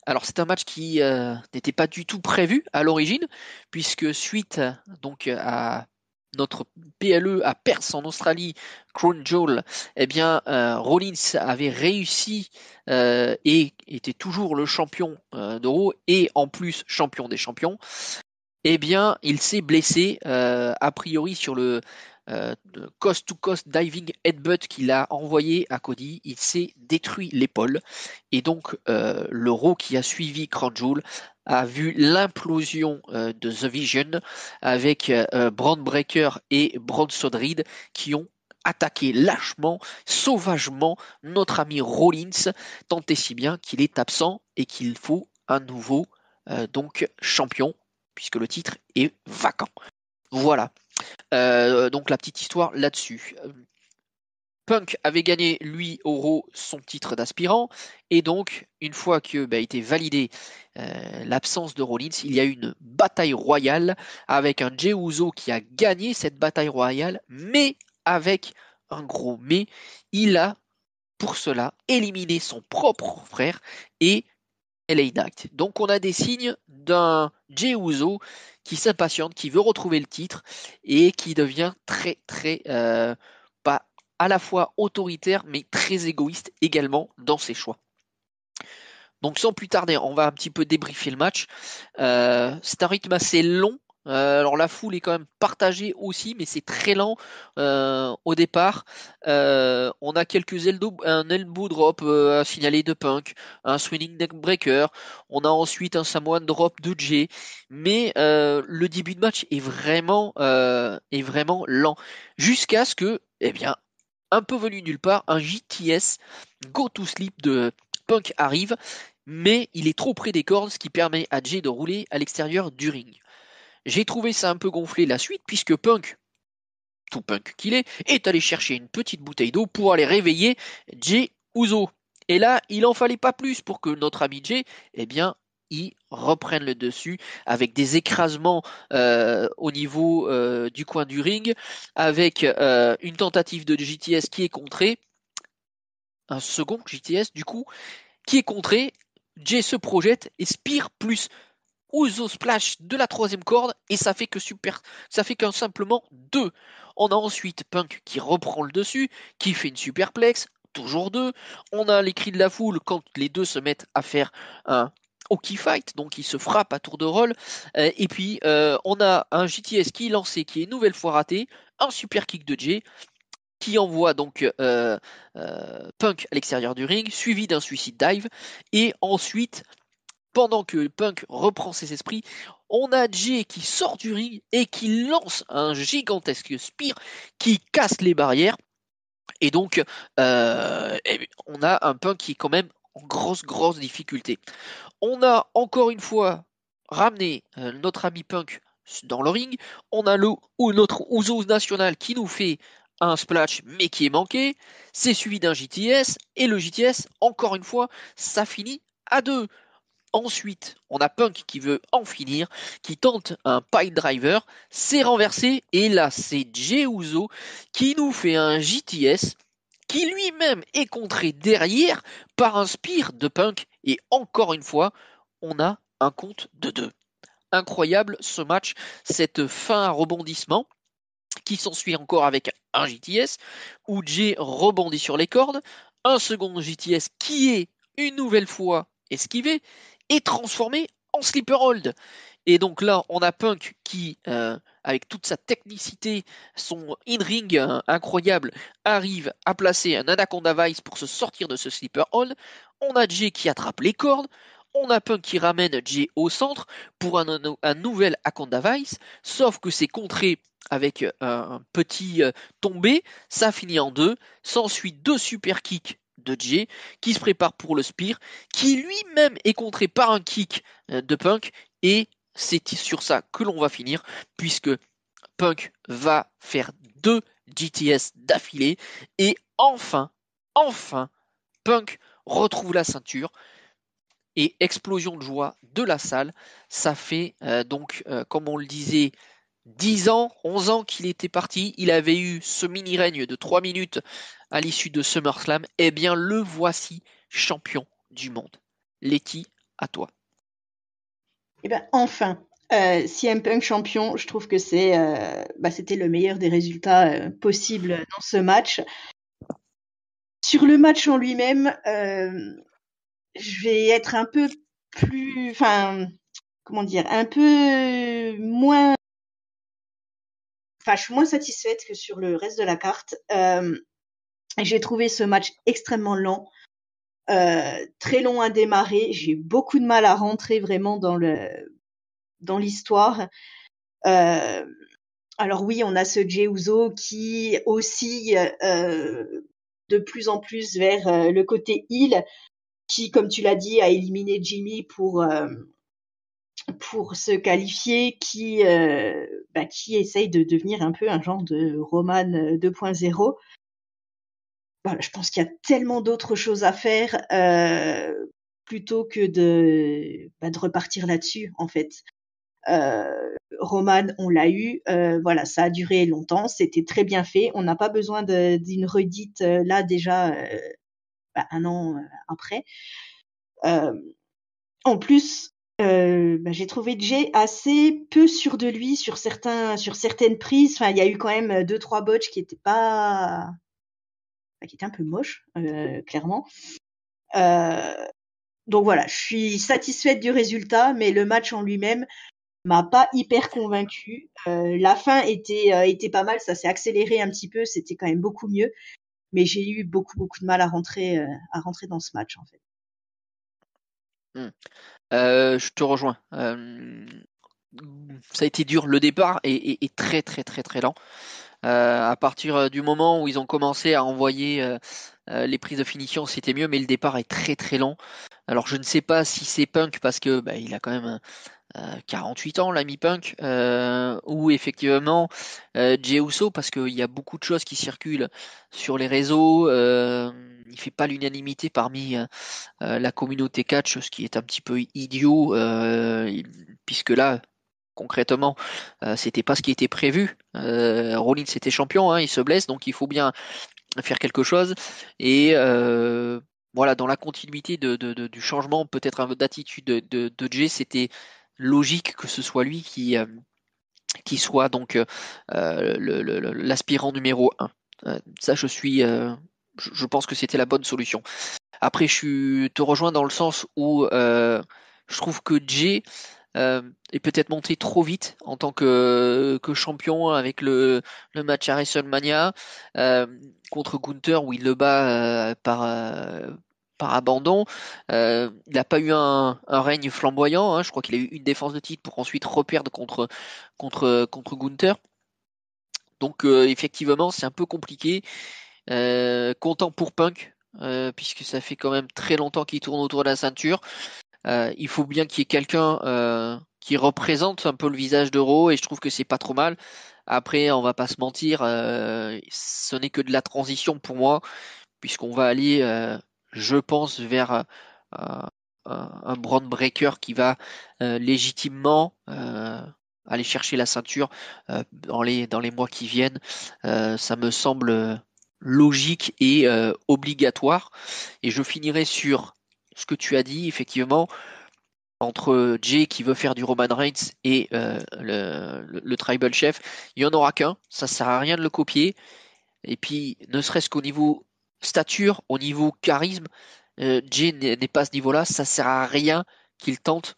Alors c'est un match qui n'était pas du tout prévu à l'origine, puisque suite donc à notre PLE à Perth en Australie, Crown Jewel, eh bien Rollins avait réussi et était toujours le champion de Raw et en plus champion des champions. Eh bien, il s'est blessé a priori sur le coast-to-coast diving headbutt qu'il a envoyé à Cody. Il s'est détruit l'épaule et donc le Raw qui a suivi Crown Jewel a vu l'implosion de The Vision avec Bron Breakker et Bronson Reed qui ont attaqué lâchement, sauvagement notre ami Rollins, tant et si bien qu'il est absent et qu'il faut un nouveau donc champion puisque le titre est vacant. Voilà. Donc la petite histoire là-dessus. Punk avait gagné, lui, au Raw, son titre d'aspirant, et donc, une fois que a été validé l'absence de Rollins, il y a eu une bataille royale avec un Jey Uso qui a gagné cette bataille royale, mais avec un gros mais, il a pour cela éliminé son propre frère et LA Knight. Donc on a des signes d'un Jey Uso qui s'impatiente, qui veut retrouver le titre et qui devient très très pas à la fois autoritaire mais très égoïste également dans ses choix. Donc sans plus tarder, on va un petit peu débriefer le match. C'est un rythme assez long. Alors la foule est quand même partagée aussi, mais c'est très lent au départ. On a un elbow drop à signaler de Punk, un swinging neck breaker. On a ensuite un Samoan drop de Jay, mais le début de match est vraiment lent jusqu'à ce que, eh bien, un peu venu nulle part, un JTS Go to Sleep de Punk arrive, mais il est trop près des cordes, ce qui permet à Jay de rouler à l'extérieur du ring. J'ai trouvé ça un peu gonflé la suite, puisque Punk, tout Punk qu'il est allé chercher une petite bouteille d'eau pour aller réveiller Jey Uso. Et là, il en fallait pas plus pour que notre ami Jay, eh bien, y reprenne le dessus avec des écrasements au niveau du coin du ring, avec une tentative de JTS qui est contrée, un second JTS du coup, qui est contré. Jay se projette et Spear plus Uso Splash de la troisième corde et ça fait qu'un simplement 2. On a ensuite Punk qui reprend le dessus, qui fait une superplex, toujours 2. On a les cris de la foule quand les deux se mettent à faire un hockey fight, donc ils se frappent à tour de rôle. Et puis on a un JTS qui est lancé, qui est une nouvelle fois raté, un super kick de Jay qui envoie donc Punk à l'extérieur du ring, suivi d'un suicide dive, et ensuite, pendant que Punk reprend ses esprits, on a Jay qui sort du ring et qui lance un gigantesque spear qui casse les barrières, et donc on a un Punk qui est quand même en grosse difficulté. On a encore une fois ramené notre ami Punk dans le ring. On a notre Usos national qui nous fait un splash mais qui est manqué. C'est suivi d'un JTS. Et le JTS, encore une fois, ça finit à 2. Ensuite, on a Punk qui veut en finir, qui tente un pile driver. C'est renversé. Et là, c'est Jey Uso qui nous fait un JTS qui lui-même est contré derrière par un spear de Punk. Et encore une fois, on a un compte de 2. Incroyable ce match, cette fin à rebondissement qui s'ensuit encore avec un JTS où Jay rebondit sur les cordes, un second JTS qui est une nouvelle fois esquivé et transformé en sleeper hold. Et donc là, on a Punk qui, avec toute sa technicité, son in-ring incroyable, arrive à placer un Anaconda Vice pour se sortir de ce sleeper hold. On a Jay qui attrape les cordes. On a Punk qui ramène Jay au centre pour un nouvel Anaconda Vice, sauf que c'est contré avec un petit tombé. Ça finit en 2. S'ensuit 2 super kicks de Jay qui se prépare pour le spear, qui lui-même est contré par un kick de Punk, et c'est sur ça que l'on va finir, puisque Punk va faire 2 GTS d'affilée, et enfin, Punk retrouve la ceinture, et explosion de joie de la salle. Ça fait comme on le disait, 10 ans, 11 ans qu'il était parti. Il avait eu ce mini-règne de 3 minutes à l'issue de SummerSlam. Eh bien, le voici champion du monde. Letty, à toi. Eh ben, enfin, CM Punk champion, je trouve que c'était le meilleur des résultats possibles dans ce match. Sur le match en lui-même, je vais être un peu plus, enfin, comment dire, un peu moins, enfin, je suis moins satisfaite que sur le reste de la carte. J'ai trouvé ce match extrêmement lent, très long à démarrer. J'ai eu beaucoup de mal à rentrer vraiment dans l'histoire. Euh, alors oui, on a ce Jey Uso qui oscille de plus en plus vers le côté heel, qui, comme tu l'as dit, a éliminé Jimmy pour se qualifier, qui essaye de devenir un peu un genre de Roman 2.0. Voilà, je pense qu'il y a tellement d'autres choses à faire plutôt que de repartir là-dessus, en fait. Roman, on l'a eu, voilà, ça a duré longtemps, c'était très bien fait. On n'a pas besoin d'une redite là déjà un an après. En plus, j'ai trouvé Jay assez peu sûr de lui sur certaines prises. Enfin, il y a eu quand même deux trois botches qui étaient un peu moches, clairement. Donc voilà, je suis satisfaite du résultat, mais le match en lui-même m'a pas hyper convaincue. La fin était pas mal, ça s'est accéléré un petit peu, c'était quand même beaucoup mieux, mais j'ai eu beaucoup de mal à rentrer dans ce match en fait. Je te rejoins. Ça a été dur. Le départ est très très très très lent. À partir du moment où ils ont commencé à envoyer les prises de finition, c'était mieux, mais le départ est très très lent. Alors je ne sais pas si c'est Punk parce que il a quand même 48 ans, l'ami Punk, ou effectivement Jey Uso parce qu'il y a beaucoup de choses qui circulent sur les réseaux. Il fait pas l'unanimité parmi la communauté catch, ce qui est un petit peu idiot, puisque là, concrètement, c'était pas ce qui était prévu. Rollins était champion, hein, il se blesse, donc il faut bien faire quelque chose. Et voilà, dans la continuité du changement, peut-être un peu d'attitude de Jay, c'était logique que ce soit lui qui soit donc l'aspirant numéro 1. Ça, je pense que c'était la bonne solution. Après, te rejoins dans le sens où je trouve que Jay est peut-être monté trop vite en tant que champion avec le match à WrestleMania contre Gunther où il le bat par abandon. Il n'a pas eu un règne flamboyant. Hein. Je crois qu'il a eu une défense de titre pour ensuite reperdre contre Gunther. Donc effectivement, c'est un peu compliqué. Content pour Punk, puisque ça fait quand même très longtemps qu'il tourne autour de la ceinture. Il faut bien qu'il y ait quelqu'un qui représente un peu le visage d'Euro, et je trouve que c'est pas trop mal. Après, on va pas se mentir, ce n'est que de la transition pour moi, puisqu'on va aller, je pense, vers un Braun Breaker qui va légitimement aller chercher la ceinture dans les mois qui viennent. Ça me semble logique et obligatoire. Et je finirai sur ce que tu as dit, effectivement, entre Jay qui veut faire du Roman Reigns et le Tribal Chef, il n'y en aura qu'un, ça sert à rien de le copier. Et puis, ne serait-ce qu'au niveau stature, au niveau charisme, Jay n'est pas à ce niveau-là, ça sert à rien qu'il tente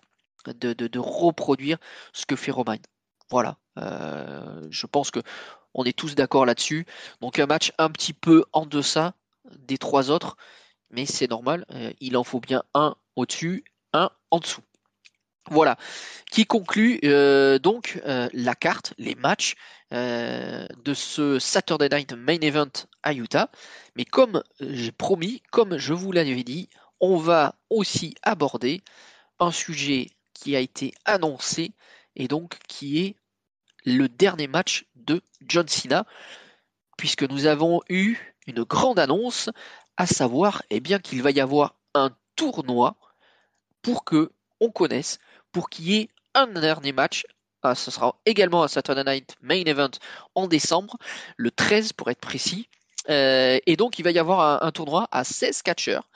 de reproduire ce que fait Roman. Voilà. Je pense que on est tous d'accord là-dessus. Donc un match un petit peu en deçà des trois autres, mais c'est normal. Il en faut bien un au-dessus, un en dessous. Voilà, qui conclut donc la carte, les matchs de ce Saturday Night Main Event à Utah. Mais comme j'ai promis, comme je vous l'avais dit, on va aussi aborder un sujet qui a été annoncé et donc qui est le dernier match de John Cena, puisque nous avons eu une grande annonce, à savoir bien qu'il va y avoir un tournoi pour que on connaisse, pour qu'il y ait un dernier match. Ce sera également un Saturday Night Main Event en décembre, le 13 pour être précis. Et donc il va y avoir un tournoi à 16 catcheurs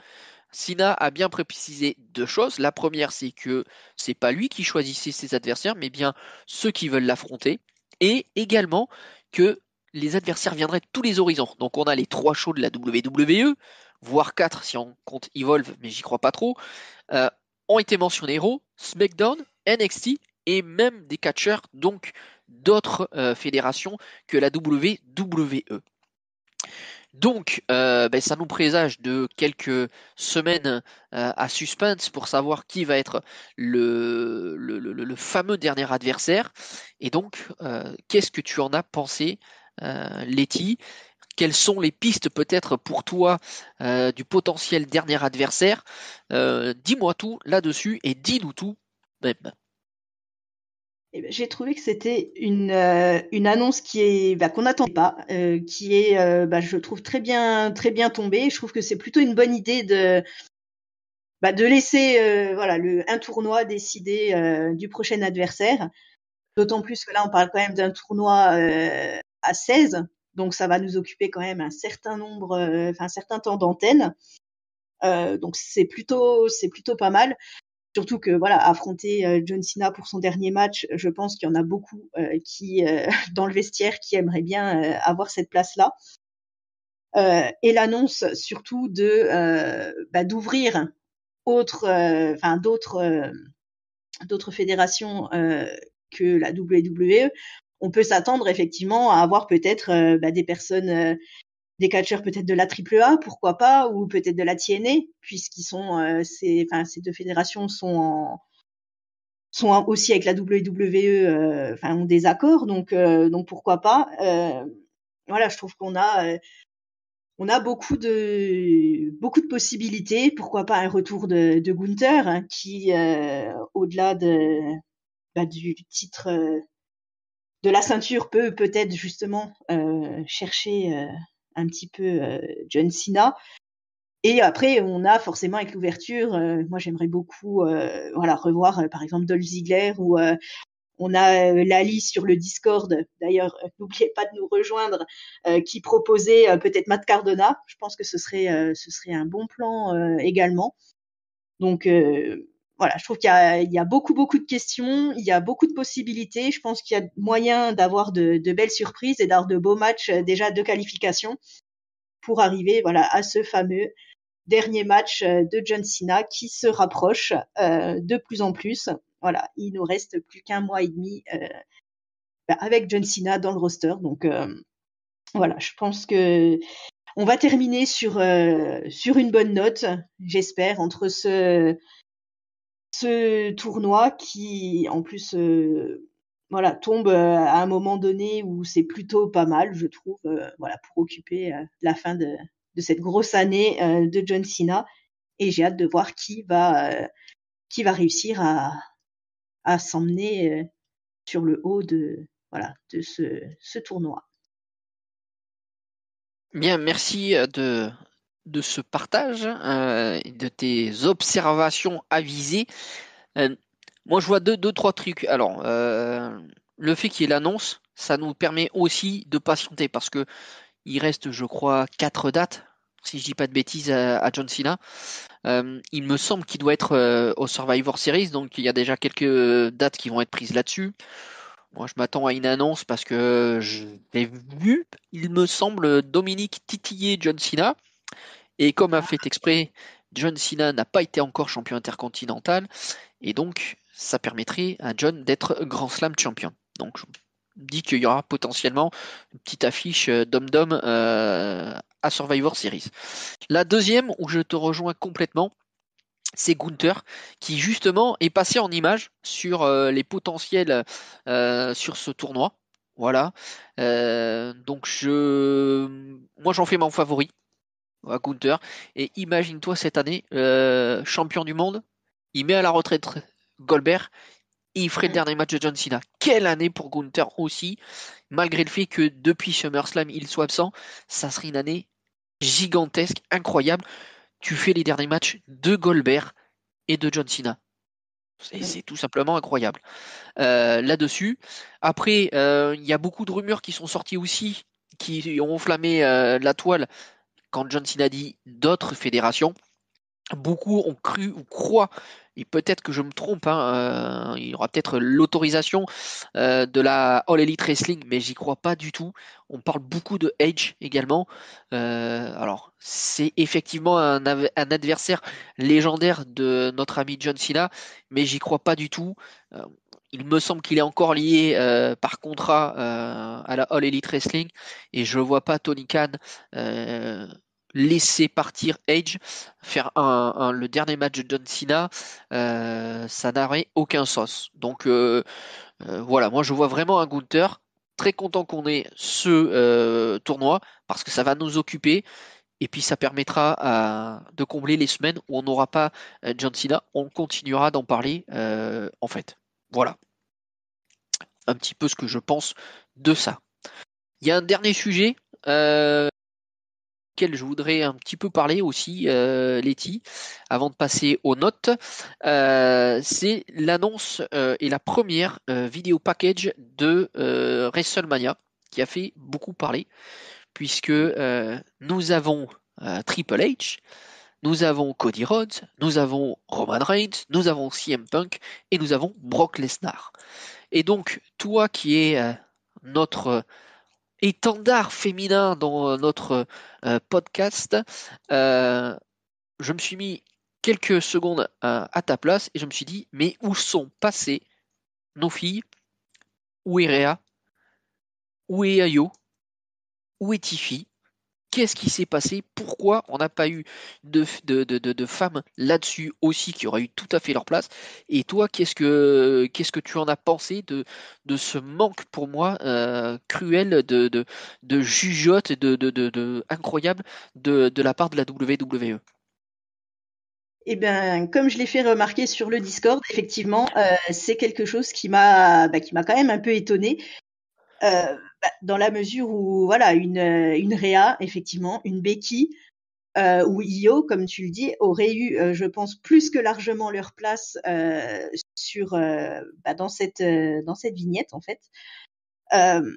Cena a bien précisé deux choses. La première, c'est que c'est pas lui qui choisissait ses adversaires, mais bien ceux qui veulent l'affronter. Et également que les adversaires viendraient de tous les horizons. Donc on a les 3 shows de la WWE, voire 4 si on compte Evolve, mais j'y crois pas trop, euh, ont été mentionnés Raw, SmackDown, NXT et même des catcheurs, donc d'autres fédérations que la WWE. Donc, ça nous présage de quelques semaines à suspense pour savoir qui va être le fameux dernier adversaire. Et donc, qu'est-ce que tu en as pensé, Letty? Quelles sont les pistes peut-être pour toi du potentiel dernier adversaire? Dis-moi tout là-dessus et dis-nous tout même. Eh ben, j'ai trouvé que c'était une annonce qui est qu'on n'attendait pas, qui est je trouve très bien tombée. Je trouve que c'est plutôt une bonne idée de laisser un tournoi décider du prochain adversaire. D'autant plus que là on parle quand même d'un tournoi à 16, donc ça va nous occuper quand même un certain nombre, un certain temps d'antenne. Donc c'est plutôt pas mal. Surtout que voilà, affronter John Cena pour son dernier match, je pense qu'il y en a beaucoup qui dans le vestiaire qui aimeraient bien avoir cette place-là. Et l'annonce surtout d'ouvrir d'autres fédérations que la WWE. On peut s'attendre effectivement à avoir peut-être des personnes, des catcheurs peut-être de la AAA, pourquoi pas, ou peut-être de la TNA, puisqu'ils sont ces deux fédérations sont aussi avec la WWE, ont des accords, donc pourquoi pas. Voilà, je trouve on a beaucoup de possibilités. Pourquoi pas un retour de Gunther, hein, qui au-delà du titre de la ceinture peut peut-être justement chercher un petit peu John Cena. Et après, on a forcément avec l'ouverture, moi j'aimerais beaucoup revoir par exemple Dolph Ziggler, ou on a Lali sur le Discord, d'ailleurs n'oubliez pas de nous rejoindre, qui proposait peut-être Matt Cardona. Je pense que ce serait un bon plan également. Donc voilà, je trouve qu'il y a beaucoup de questions, il y a beaucoup de possibilités. Je pense qu'il y a moyen d'avoir de belles surprises et d'avoir de beaux matchs déjà de qualification pour arriver à ce fameux dernier match de John Cena qui se rapproche de plus en plus. Voilà, il nous reste plus qu'un mois et demi avec John Cena dans le roster. Donc voilà, je pense que on va terminer sur une bonne note, j'espère, entre ce tournoi qui, en plus, tombe à un moment donné où c'est plutôt pas mal, je trouve, pour occuper la fin de cette grosse année de John Cena. Et j'ai hâte de voir qui va réussir à s'emmener sur le haut de ce tournoi. Bien, merci de ce partage, de tes observations avisées. Euh, Moi, je vois trois trucs. Alors, le fait qu'il y ait l'annonce, ça nous permet aussi de patienter parce que il reste, je crois, 4 dates, si je dis pas de bêtises, à John Cena. Il me semble qu'il doit être au Survivor Series, donc il y a déjà quelques dates qui vont être prises là-dessus. Moi, je m'attends à une annonce parce que je l'ai vu, il me semble, Dominique titiller John Cena. Et comme a fait exprès, John Cena n'a pas été encore champion intercontinental. Et donc, ça permettrait à John d'être Grand Slam champion. Donc, je dis qu'il y aura potentiellement une petite affiche Dom-Dom à Survivor Series. La deuxième, où je te rejoins complètement, c'est Gunther, qui justement est passé en image sur les potentiels sur ce tournoi. Voilà. Donc moi j'en fais mon favori à Gunther. Et imagine-toi cette année, champion du monde, il met à la retraite Goldberg et il ferait le dernier match de John Cena. Quelle année pour Gunther aussi, malgré le fait que depuis SummerSlam il soit absent, ça serait une année gigantesque, incroyable. Tu fais les derniers matchs de Goldberg et de John Cena. C'est tout simplement incroyable. Là-dessus. Après, il y a beaucoup de rumeurs qui sont sorties aussi, qui ont enflammé la toile quand John Cena dit d'autres fédérations. Beaucoup ont cru ou croient, et peut-être que je me trompe, hein, il y aura peut-être l'autorisation de la All Elite Wrestling, mais j'y crois pas du tout. On parle beaucoup de Edge également. Alors, c'est effectivement un adversaire légendaire de notre ami John Cena, mais j'y crois pas du tout. Euh, il me semble qu'il est encore lié par contrat à la All Elite Wrestling, et je vois pas Tony Khan euh, laisser partir Edge faire le dernier match de John Cena, ça n'aurait aucun sens. Donc voilà, moi je vois vraiment un Gunther. Très content qu'on ait ce tournoi parce que ça va nous occuper et puis ça permettra de combler les semaines où on n'aura pas John Cena. On continuera d'en parler en fait. Voilà un petit peu ce que je pense de ça. Il y a un dernier sujet auquel je voudrais un petit peu parler aussi, Letty, avant de passer aux notes. C'est l'annonce et la première vidéo package de WrestleMania qui a fait beaucoup parler, puisque nous avons Triple H, nous avons Cody Rhodes, nous avons Roman Reigns, nous avons CM Punk et nous avons Brock Lesnar. Et donc, toi qui es notre étendard féminin dans notre podcast, euh, je me suis mis quelques secondes à ta place et je me suis dit, mais où sont passées nos filles? Où est Réa? Où est Ayo? Où est Tiffy? Qu'est-ce qui s'est passé? Pourquoi on n'a pas eu de femmes là-dessus aussi qui auraient eu tout à fait leur place? Et toi, qu'est-ce que tu en as pensé de ce manque pour moi cruel de jugeote et incroyable de la part de la WWE? Eh bien, comme je l'ai fait remarquer sur le Discord, effectivement, c'est quelque chose qui m'a quand même un peu étonnée, dans la mesure où voilà, une Rhea, effectivement, une Becky, ou Io, comme tu le dis, auraient eu, je pense, plus que largement leur place dans cette vignette, en fait. Euh,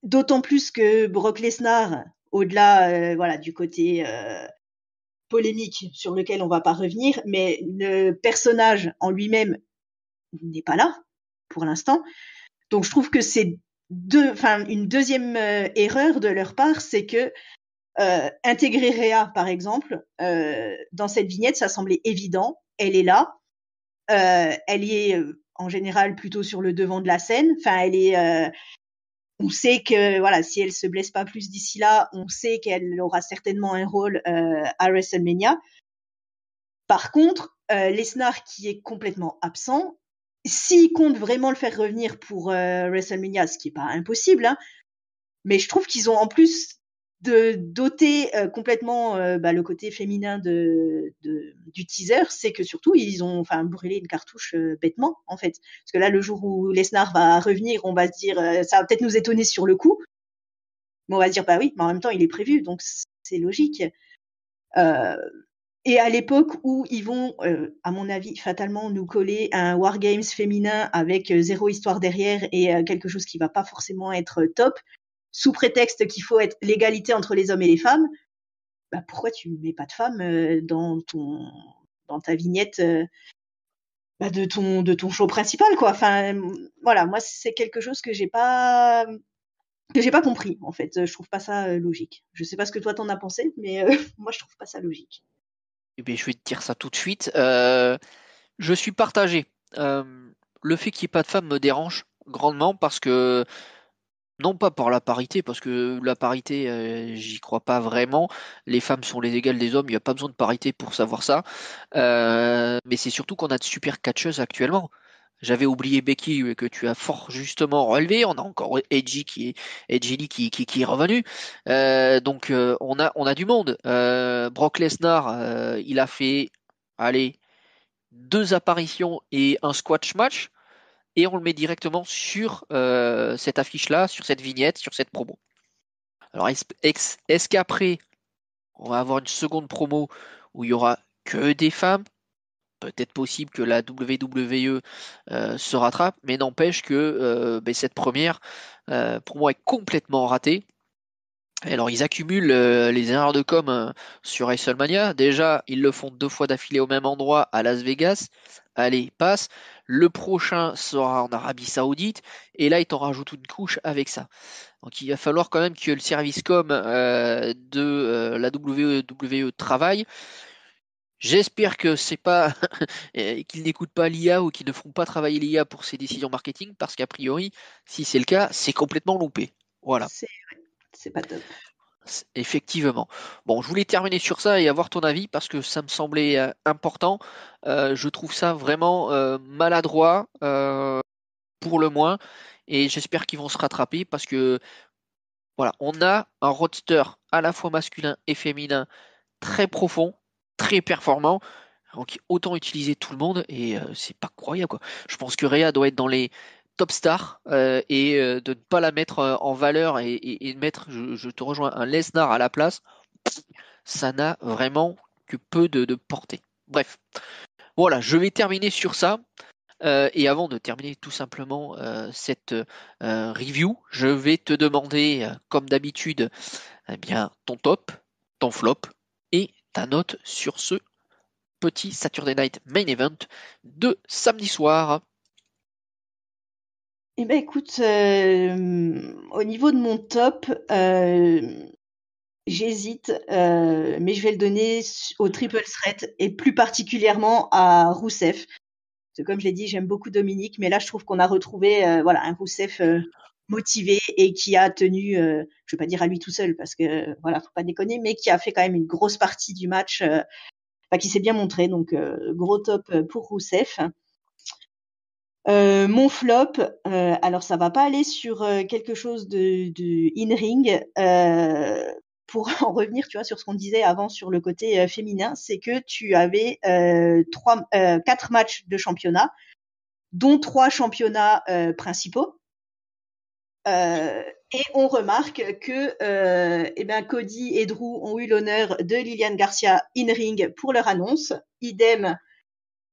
D'autant plus que Brock Lesnar, au-delà voilà, du côté polémique sur lequel on va pas revenir, mais le personnage en lui-même n'est pas là pour l'instant. Donc je trouve que c'est une deuxième erreur de leur part, c'est que intégrer Rhea, par exemple, dans cette vignette, ça semblait évident. Elle est là. Elle est en général plutôt sur le devant de la scène. Enfin, on sait que voilà, si elle se blesse pas plus d'ici là, on sait qu'elle aura certainement un rôle à WrestleMania. Par contre, Lesnar qui est complètement absent, s'il compte vraiment le faire revenir pour WrestleMania, ce qui est pas impossible, hein, mais je trouve qu'ils ont en plus de doter complètement le côté féminin du teaser, c'est que surtout ils ont brûlé une cartouche bêtement en fait. Parce que là, le jour où Lesnar va revenir, on va se dire, ça va peut-être nous étonner sur le coup, mais on va se dire bah oui, mais en même temps il est prévu, donc c'est logique. Euh, et à l'époque où ils vont, à mon avis, fatalement nous coller un Wargames féminin avec zéro histoire derrière et quelque chose qui va pas forcément être top, sous prétexte qu'il faut être l'égalité entre les hommes et les femmes, bah pourquoi tu mets pas de femmes dans ta vignette de ton show principal quoi. Enfin voilà, moi c'est quelque chose que j'ai pas compris en fait. Je trouve pas ça logique. Je sais pas ce que toi t'en as pensé, mais moi je trouve pas ça logique. Eh bien, je vais te dire ça tout de suite. Je suis partagé. Euh, le fait qu'il n'y ait pas de femmes me dérange grandement parce que non pas pour la parité, parce que la parité, j'y crois pas vraiment. Les femmes sont les égales des hommes, il n'y a pas besoin de parité pour savoir ça. Mais c'est surtout qu'on a de super catcheuses actuellement. J'avais oublié Becky que tu as fort justement relevé. On a encore Edgy Lee qui est revenu. Donc on a du monde. Brock Lesnar, il a fait, allez, 2 apparitions et un squash match et on le met directement sur cette affiche-là, sur cette vignette, sur cette promo. Alors, est-ce qu'après, on va avoir une seconde promo où il y aura que des femmes? Peut-être possible que la WWE se rattrape, mais n'empêche que cette première, pour moi, est complètement ratée. Et alors ils accumulent les erreurs de com sur WrestleMania. Déjà, ils le font 2 fois d'affilée au même endroit à Las Vegas. Allez, passe. Le prochain sera en Arabie Saoudite. Et là, ils t'en rajoutent une couche avec ça. Donc il va falloir quand même que le service com de la WWE travaille. J'espère que c'est pas qu'ils n'écoutent pas l'IA ou qu'ils ne feront pas travailler l'IA pour ces décisions marketing, parce qu'a priori, si c'est le cas, c'est complètement loupé. Voilà. C'est c'est pas top. Effectivement. Bon, je voulais terminer sur ça et avoir ton avis parce que ça me semblait important. Je trouve ça vraiment maladroit pour le moins et j'espère qu'ils vont se rattraper parce que voilà, on a un roadster à la fois masculin et féminin très profond, très performant. Donc autant utiliser tout le monde et c'est pas croyable quoi. Je pense que Rhea doit être dans les top stars et de ne pas la mettre en valeur et de mettre, je te rejoins, un Lesnar à la place, ça n'a vraiment que peu de portée. Bref, voilà, je vais terminer sur ça. Et avant de terminer tout simplement cette review, je vais te demander, comme d'habitude, eh bien, ton top, ton flop et ta note sur ce petit Saturday Night Main Event de samedi soir. Eh ben écoute, au niveau de mon top, j'hésite, mais je vais le donner au triple threat et plus particulièrement à Rousseff. Parce que comme je l'ai dit, j'aime beaucoup Dominique, mais là je trouve qu'on a retrouvé voilà un Rousseff motivé et qui a tenu, je vais pas dire à lui tout seul parce que voilà, faut pas déconner, mais qui a fait quand même une grosse partie du match, enfin, qui s'est bien montré. Donc gros top pour Rousseff. Mon flop, alors ça va pas aller sur quelque chose de in-ring. Pour en revenir, tu vois, sur ce qu'on disait avant sur le côté féminin, c'est que tu avais 4 matchs de championnat, dont 3 championnats principaux. Et on remarque que eh ben, Cody et Drew ont eu l'honneur de Lilian Garcia in-ring pour leur annonce. Idem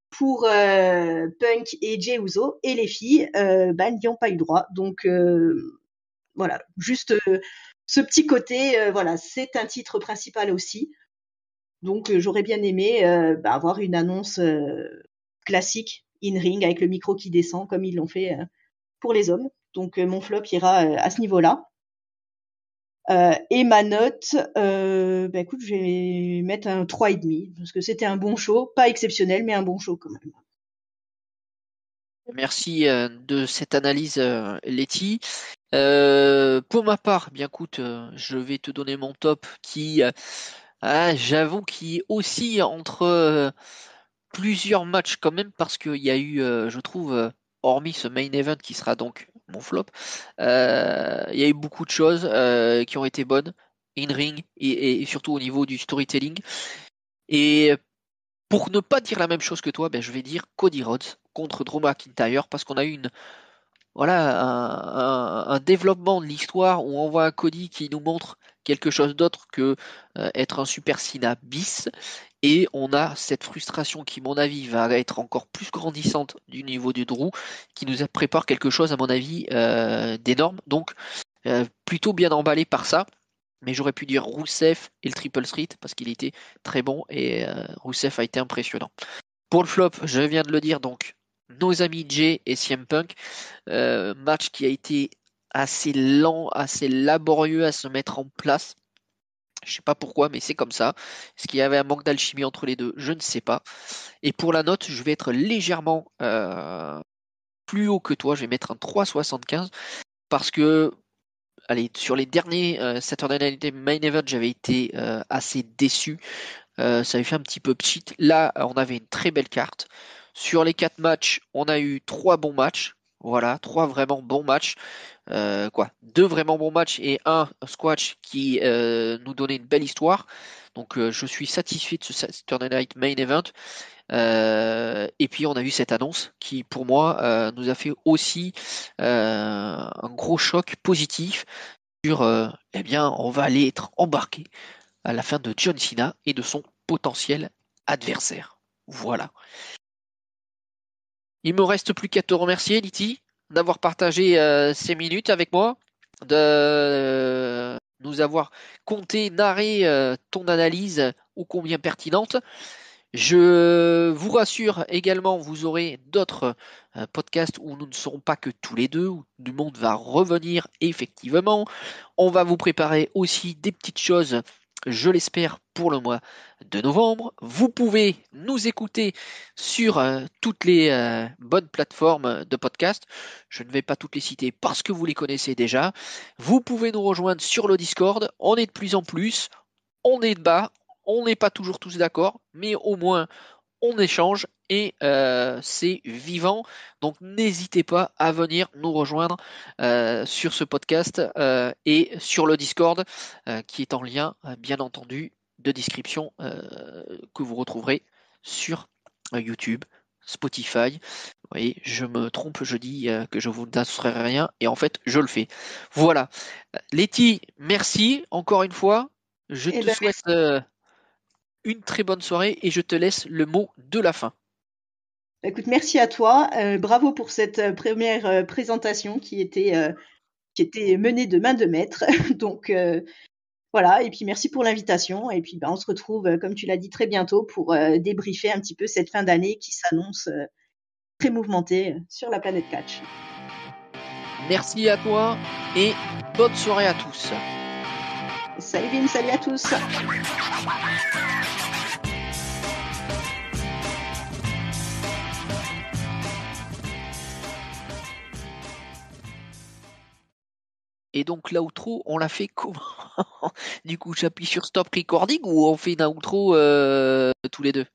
pour Punk et Jey Uso, et les filles n'y ont pas eu droit. Donc voilà, juste ce petit côté, voilà, c'est un titre principal aussi. Donc j'aurais bien aimé avoir une annonce classique in-ring avec le micro qui descend comme ils l'ont fait pour les hommes. Donc mon flop ira à ce niveau-là. Et ma note, écoute, je vais mettre un 3,5 parce que c'était un bon show, pas exceptionnel, mais un bon show quand même. Merci de cette analyse, Letty. Pour ma part, bien écoute, je vais te donner mon top qui, j'avoue, qui oscille entre plusieurs matchs quand même parce qu'il y a eu, je trouve, hormis ce main event qui sera donc mon flop, il y a eu beaucoup de choses qui ont été bonnes in ring et surtout au niveau du storytelling. Et pour ne pas dire la même chose que toi, ben, je vais dire Cody Rhodes contre Drew McIntyre parce qu'on a eu voilà, un développement de l'histoire où on voit un Cody qui nous montre quelque chose d'autre que être un Super Cena bis. Et on a cette frustration qui, à mon avis, va être encore plus grandissante du niveau du Drew, qui nous prépare quelque chose, à mon avis, d'énorme. Donc, plutôt bien emballé par ça. Mais j'aurais pu dire Rousseff et le Triple Street parce qu'il était très bon et Rousseff a été impressionnant. Pour le flop, je viens de le dire, donc nos amis Jay et CM Punk, match qui a été assez lent, assez laborieux à se mettre en place. Je sais pas pourquoi, mais c'est comme ça. Est-ce qu'il y avait un manque d'alchimie entre les deux? Je ne sais pas. Et pour la note, je vais être légèrement plus haut que toi. Je vais mettre un 3,75 parce que, allez, sur les derniers Saturday Night Main Event, j'avais été assez déçu. Ça avait fait un petit peu cheat. Là, on avait une très belle carte. Sur les 4 matchs, on a eu 3 bons matchs. Voilà, 3 vraiment bons matchs. Deux vraiment bons matchs et un squash qui nous donnait une belle histoire. Donc je suis satisfait de ce Saturday Night Main Event. Et puis on a eu cette annonce qui pour moi nous a fait aussi un gros choc positif sur eh bien on va aller être embarqué à la fin de John Cena et de son potentiel adversaire. Voilà. Il me reste plus qu'à te remercier, Liti, d'avoir partagé ces minutes avec moi, de nous avoir conté, narré ton analyse ô combien pertinente. Je vous rassure également, vous aurez d'autres podcasts où nous ne serons pas que tous les deux, où du monde va revenir effectivement. On va vous préparer aussi des petites choses, je l'espère, pour le mois de novembre. Vous pouvez nous écouter sur toutes les bonnes plateformes de podcast. Je ne vais pas toutes les citer parce que vous les connaissez déjà. Vous pouvez nous rejoindre sur le Discord. On est de plus en plus. On est de bas. On n'est pas toujours tous d'accord, mais au moins on échange et c'est vivant. Donc n'hésitez pas à venir nous rejoindre sur ce podcast et sur le Discord qui est en lien, bien entendu, de description que vous retrouverez sur YouTube, Spotify. Vous voyez, je me trompe, je dis que je vous n'annoncerai rien et en fait je le fais. Voilà. Letty, merci encore une fois. Je Eh te ben, souhaite une très bonne soirée et je te laisse le mot de la fin. écoute, merci à toi. Bravo pour cette première présentation qui était menée de main de maître. Donc voilà, et puis merci pour l'invitation. Et puis ben, on se retrouve, comme tu l'as dit, très bientôt pour débriefer un petit peu cette fin d'année qui s'annonce très mouvementée sur la planète Catch. Merci à toi et bonne soirée à tous. Salut Vin, salut à tous. Et donc l'outro, on l'a fait comment? Du coup, j'appuie sur stop recording ou on fait une outro tous les deux?